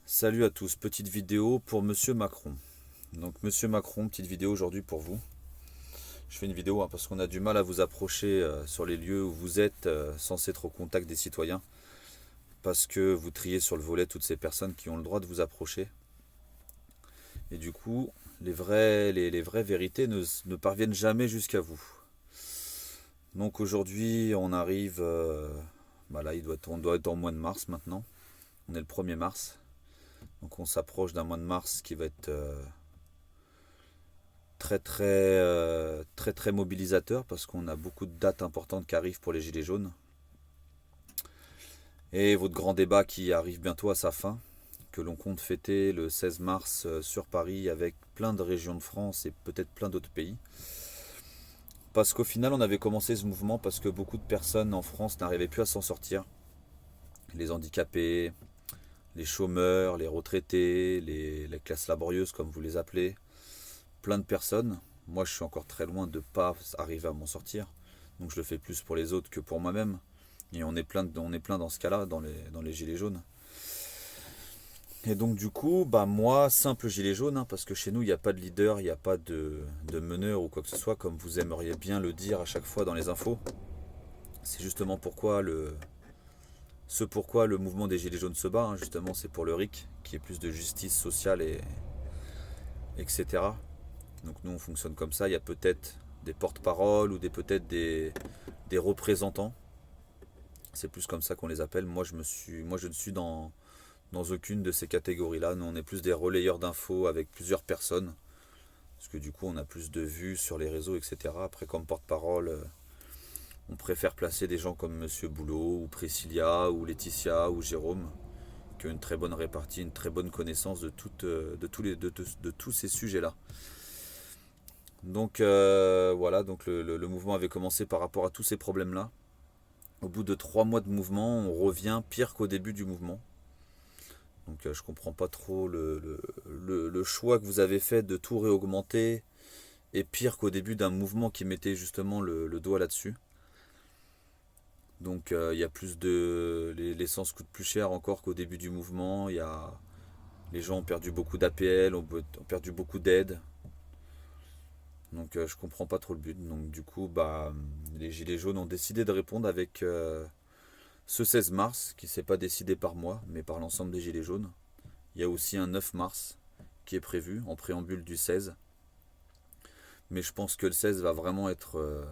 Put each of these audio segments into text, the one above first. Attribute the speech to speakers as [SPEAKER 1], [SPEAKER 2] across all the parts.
[SPEAKER 1] Salut à tous, petite vidéo pour Monsieur Macron. Donc Monsieur Macron, petite vidéo aujourd'hui pour vous. Je fais une vidéo parce qu'on a du mal à vous approcher sur les lieux où vous êtes censé être au contact des citoyens. Parce que vous triez sur le volet toutes ces personnes qui ont le droit de vous approcher. Et du coup, les vraies vérités ne parviennent jamais jusqu'à vous. Donc aujourd'hui, on arrive... là, on doit être en mois de mars maintenant. On est le 1er mars. Donc on s'approche d'un mois de mars qui va être très mobilisateur parce qu'on a beaucoup de dates importantes qui arrivent pour les Gilets jaunes. Et votre grand débat qui arrive bientôt à sa fin, que l'on compte fêter le 16 mars sur Paris avec plein de régions de France et peut-être plein d'autres pays. Parce qu'au final, on avait commencé ce mouvement parce que beaucoup de personnes en France n'arrivaient plus à s'en sortir. Les handicapés, les chômeurs, les retraités, les classes laborieuses comme vous les appelez. Plein de personnes. Moi, je suis encore très loin de ne pas arriver à m'en sortir. Donc je le fais plus pour les autres que pour moi-même. Et on est plein dans ce cas-là, dans les gilets jaunes. Et donc du coup, moi, simple gilet jaune, parce que chez nous, il n'y a pas de leader, il n'y a pas de meneur ou quoi que ce soit, comme vous aimeriez bien le dire à chaque fois dans les infos. C'est justement pourquoi le mouvement des gilets jaunes se bat, justement, c'est pour le RIC, qui est plus de justice sociale etc. Donc nous, on fonctionne comme ça. Il y a peut-être des porte-paroles ou peut-être des représentants. C'est plus comme ça qu'on les appelle. Moi, je ne suis dans aucune de ces catégories-là. Nous, on est plus des relayeurs d'infos avec plusieurs personnes. Parce que du coup, on a plus de vues sur les réseaux, etc. Après, comme porte-parole, on préfère placer des gens comme Monsieur Boulot, ou Priscilla, ou Laetitia, ou Jérôme, qui ont une très bonne répartie, une très bonne connaissance de tous ces sujets-là. Donc voilà, donc le mouvement avait commencé par rapport à tous ces problèmes-là. Au bout de 3 mois de mouvement, on revient pire qu'au début du mouvement. Donc je comprends pas trop le choix que vous avez fait de tout réaugmenter et pire qu'au début d'un mouvement qui mettait justement le doigt là-dessus. Donc il y a plus de... L'essence coûte plus cher encore qu'au début du mouvement. Les gens ont perdu beaucoup d'APL, ont perdu beaucoup d'aides. Donc je comprends pas trop le but. Donc du coup, les Gilets jaunes ont décidé de répondre avec ce 16 mars, qui s'est pas décidé par moi, mais par l'ensemble des Gilets jaunes. Il y a aussi un 9 mars qui est prévu, en préambule du 16. Mais je pense que le 16 va vraiment être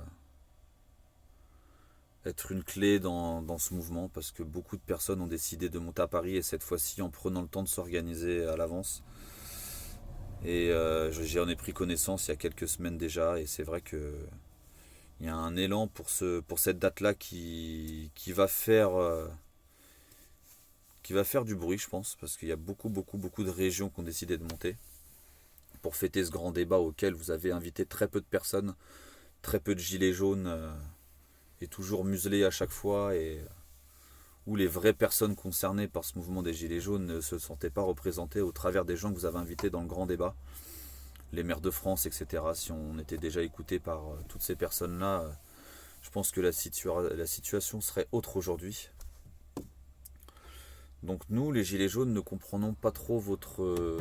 [SPEAKER 1] une clé dans ce mouvement, parce que beaucoup de personnes ont décidé de monter à Paris, et cette fois-ci en prenant le temps de s'organiser à l'avance. Et j'en ai pris connaissance il y a quelques semaines déjà, et c'est vrai que il y a un élan pour cette date-là qui va faire du bruit, je pense, parce qu'il y a beaucoup de régions qui ont décidé de monter pour fêter ce grand débat auquel vous avez invité très peu de personnes, très peu de gilets jaunes, et toujours muselés à chaque fois, et où les vraies personnes concernées par ce mouvement des gilets jaunes ne se sentaient pas représentées au travers des gens que vous avez invités dans le grand débat, les maires de France, etc. Si on était déjà écouté par toutes ces personnes-là, je pense que la situation serait autre aujourd'hui. Donc nous, les Gilets jaunes, ne comprenons pas trop votre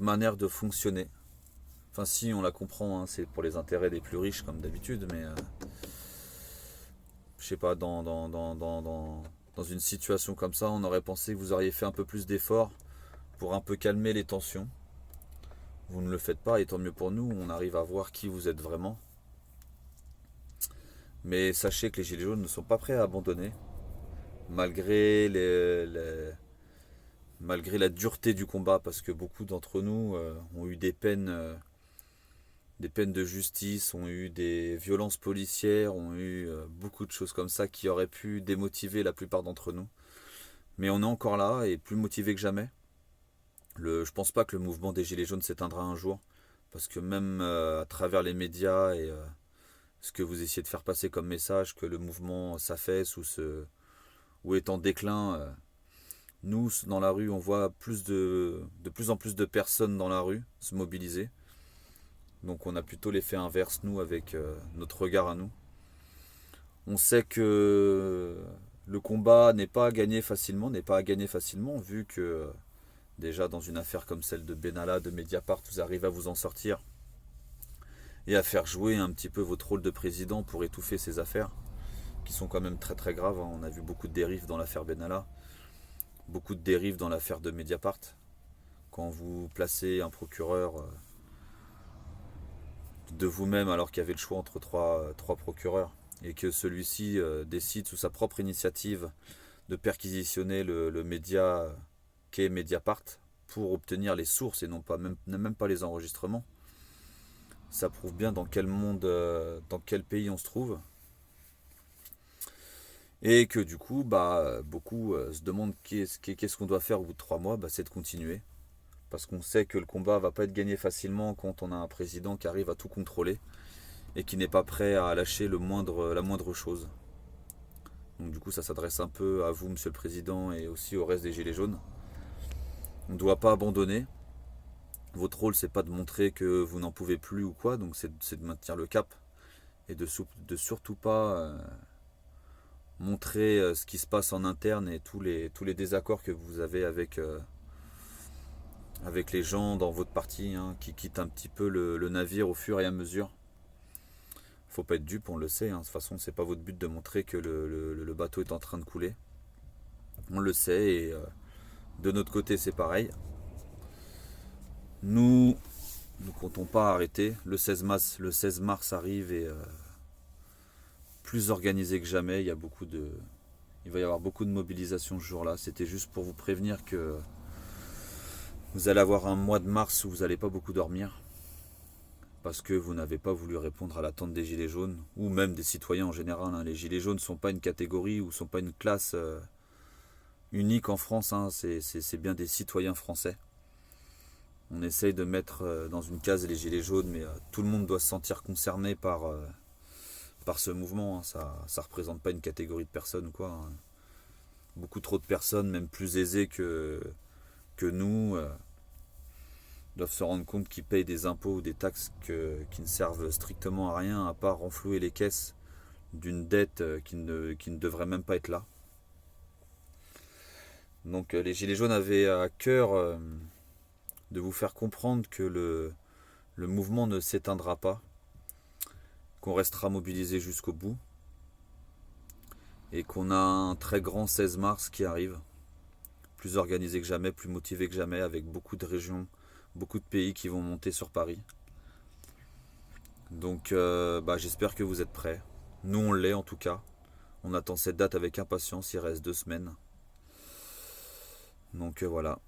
[SPEAKER 1] manière de fonctionner. Enfin si, on la comprend, c'est pour les intérêts des plus riches comme d'habitude, mais je sais pas, dans une situation comme ça, on aurait pensé que vous auriez fait un peu plus d'efforts pour un peu calmer les tensions. Vous ne le faites pas, et tant mieux pour nous, on arrive à voir qui vous êtes vraiment. Mais sachez que les Gilets jaunes ne sont pas prêts à abandonner, malgré malgré la dureté du combat, parce que beaucoup d'entre nous ont eu des peines de justice, ont eu des violences policières, ont eu beaucoup de choses comme ça qui auraient pu démotiver la plupart d'entre nous. Mais on est encore là et plus motivé que jamais. Je pense pas que le mouvement des Gilets jaunes s'éteindra un jour, parce que même à travers les médias et ce que vous essayez de faire passer comme message, que le mouvement s'affaisse ou est en déclin, nous, dans la rue, on voit de plus en plus de personnes dans la rue se mobiliser. Donc on a plutôt l'effet inverse, nous, avec notre regard à nous. On sait que le combat n'est pas à gagner facilement, vu que Déjà dans une affaire comme celle de Benalla, de Mediapart, vous arrivez à vous en sortir et à faire jouer un petit peu votre rôle de président pour étouffer ces affaires, qui sont quand même très très graves. On a vu beaucoup de dérives dans l'affaire Benalla, beaucoup de dérives dans l'affaire de Mediapart. Quand vous placez un procureur de vous-même alors qu'il y avait le choix entre trois procureurs, et que celui-ci décide sous sa propre initiative de perquisitionner le média qu'est Mediapart pour obtenir les sources et non pas même pas les enregistrements. Ça prouve bien dans quel monde, dans quel pays on se trouve. Et que du coup, beaucoup se demandent qu'est-ce qu'on doit faire au bout de 3 mois. C'est de continuer. Parce qu'on sait que le combat va pas être gagné facilement quand on a un président qui arrive à tout contrôler et qui n'est pas prêt à lâcher la moindre chose. Donc du coup, ça s'adresse un peu à vous, Monsieur le Président, et aussi au reste des Gilets jaunes. On ne doit pas abandonner. Votre rôle, c'est pas de montrer que vous n'en pouvez plus ou quoi, donc c'est de maintenir le cap et de surtout pas montrer ce qui se passe en interne et tous les désaccords que vous avez avec les gens dans votre parti, qui quittent un petit peu le navire au fur et à mesure. Faut pas être dupe, on le sait. De toute façon, c'est pas votre but de montrer que le bateau est en train de couler. On le sait et de notre côté, c'est pareil. Nous comptons pas arrêter. Le 16 mars arrive et plus organisé que jamais. Il va y avoir beaucoup de mobilisation ce jour-là. C'était juste pour vous prévenir que vous allez avoir un mois de mars où vous n'allez pas beaucoup dormir. Parce que vous n'avez pas voulu répondre à l'attente des Gilets jaunes, ou même des citoyens en général. Les Gilets jaunes ne sont pas une catégorie ou ne sont pas une classe unique en France. C'est bien des citoyens français. On essaye de mettre dans une case les Gilets jaunes, mais tout le monde doit se sentir concerné par ce mouvement. Ça ne représente pas une catégorie de personnes ou quoi. Beaucoup trop de personnes, même plus aisées que nous, doivent se rendre compte qu'ils payent des impôts ou des taxes qui ne servent strictement à rien, à part renflouer les caisses d'une dette qui ne devrait même pas être là. Donc les Gilets jaunes avaient à cœur de vous faire comprendre que le mouvement ne s'éteindra pas, qu'on restera mobilisé jusqu'au bout, et qu'on a un très grand 16 mars qui arrive, plus organisé que jamais, plus motivé que jamais, avec beaucoup de régions, beaucoup de pays qui vont monter sur Paris. Donc j'espère que vous êtes prêts. Nous on l'est en tout cas. On attend cette date avec impatience, il reste 2 semaines. Donc voilà.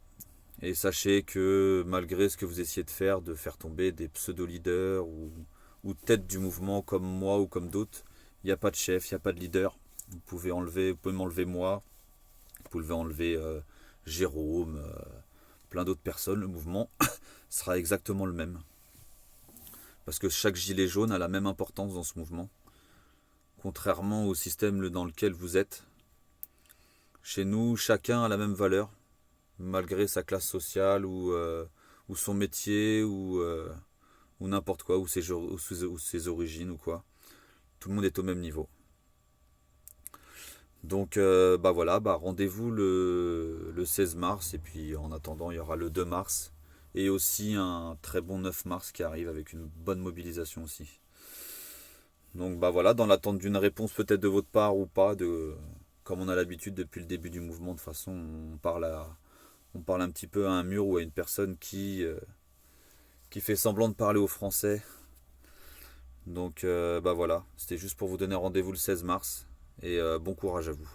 [SPEAKER 1] Et sachez que malgré ce que vous essayez de faire tomber des pseudo-leaders ou têtes du mouvement comme moi ou comme d'autres, il n'y a pas de chef, il n'y a pas de leader. Vous pouvez m'enlever moi, vous pouvez enlever Jérôme, plein d'autres personnes. Le mouvement sera exactement le même. Parce que chaque gilet jaune a la même importance dans ce mouvement. Contrairement au système dans lequel vous êtes, chez nous, chacun a la même valeur, malgré sa classe sociale ou son métier ou n'importe quoi, ou ses origines ou quoi. Tout le monde est au même niveau. Donc voilà, rendez-vous le 16 mars, et puis en attendant il y aura le 2 mars et aussi un très bon 9 mars qui arrive avec une bonne mobilisation aussi. Donc voilà, dans l'attente d'une réponse peut-être de votre part ou pas, comme on a l'habitude depuis le début du mouvement, de toute façon on parle un petit peu à un mur ou à une personne qui fait semblant de parler aux Français. Donc voilà, c'était juste pour vous donner rendez-vous le 16 mars et bon courage à vous.